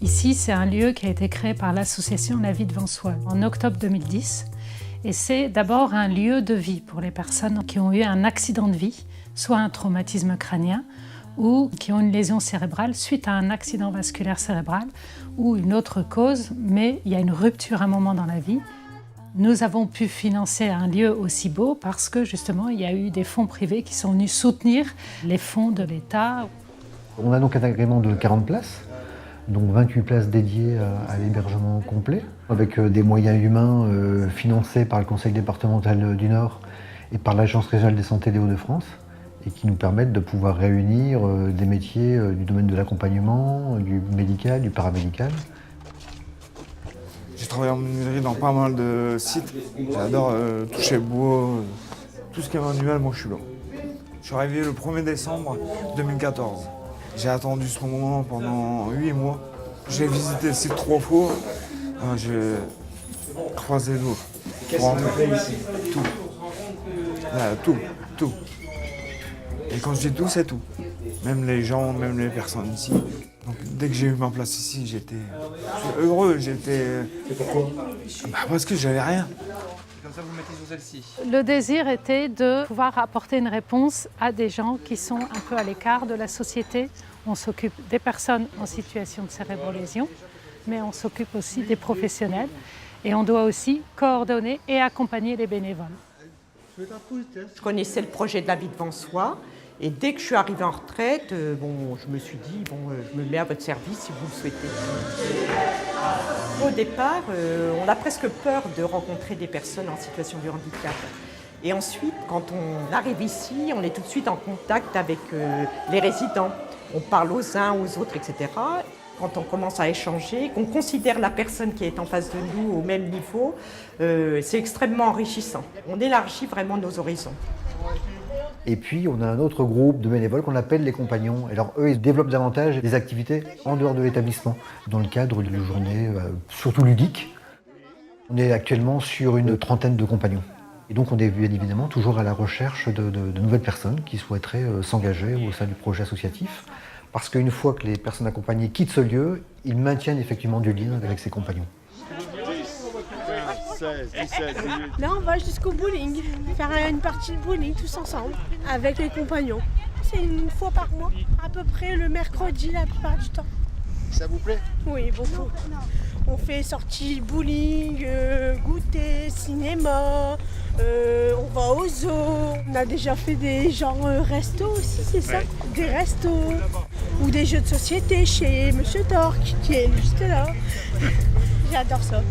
Ici, c'est un lieu qui a été créé par l'association La Vie devant soi en octobre 2010. Et c'est d'abord un lieu de vie pour les personnes qui ont eu un accident de vie, soit un traumatisme crânien, ou qui ont une lésion cérébrale suite à un accident vasculaire cérébral ou une autre cause, mais il y a une rupture à un moment dans la vie. Nous avons pu financer un lieu aussi beau parce que justement il y a eu des fonds privés qui sont venus soutenir les fonds de l'État. On a donc un agrément de 40 places, donc 28 places dédiées à l'hébergement complet, avec des moyens humains financés par le Conseil départemental du Nord et par l'Agence régionale des santé des Hauts-de-France, et qui nous permettent de pouvoir réunir des métiers du domaine de l'accompagnement, du médical, du paramédical. J'ai travaillé en menuiserie dans pas mal de sites. J'adore toucher le bois, tout ce qui est manuel, moi je suis là. Je suis arrivé le 1er décembre 2014. J'ai attendu ce moment pendant 8 mois. J'ai visité le site 3 fois. J'ai croisé l'eau. Qu'est-ce qui te plaît ici? Tout. Et quand je dis tout, c'est tout. Même les gens, même les personnes ici. Donc, dès que j'ai eu ma place ici, j'étais heureux. Et pourquoi? Parce que j'avais rien. Comme ça, vous mettez sur celle-ci. Le désir était de pouvoir apporter une réponse à des gens qui sont un peu à l'écart de la société. On s'occupe des personnes en situation de cérébrolésion, mais on s'occupe aussi des professionnels. Et on doit aussi coordonner et accompagner les bénévoles. Je connaissais le projet de La Vie devant soi. Et dès que je suis arrivée en retraite, je me suis dit, je me mets à votre service si vous le souhaitez. Au départ, on a presque peur de rencontrer des personnes en situation de handicap. Et ensuite, quand on arrive ici, on est tout de suite en contact avec les résidents. On parle aux uns, aux autres, etc. Quand on commence à échanger, qu'on considère la personne qui est en face de nous au même niveau, c'est extrêmement enrichissant. On élargit vraiment nos horizons. Et puis, on a un autre groupe de bénévoles qu'on appelle les compagnons. Alors, eux, ils développent davantage des activités en dehors de l'établissement, dans le cadre d'une journée surtout ludique. On est actuellement sur une trentaine de compagnons. Et donc, on est bien évidemment toujours à la recherche de nouvelles personnes qui souhaiteraient s'engager au sein du projet associatif. Parce qu'une fois que les personnes accompagnées quittent ce lieu, ils maintiennent effectivement du lien avec ses compagnons. 16, 17, 18. Là, on va jusqu'au bowling, faire une partie de bowling tous ensemble, avec les compagnons. C'est une fois par mois, à peu près le mercredi la plupart du temps. Ça vous plaît? Oui, beaucoup. On fait sortie bowling, goûter, cinéma, on va au zoo. On a déjà fait des restos aussi, c'est ça? Des restos ou des jeux de société chez Monsieur Torque, qui est juste là. J'adore ça.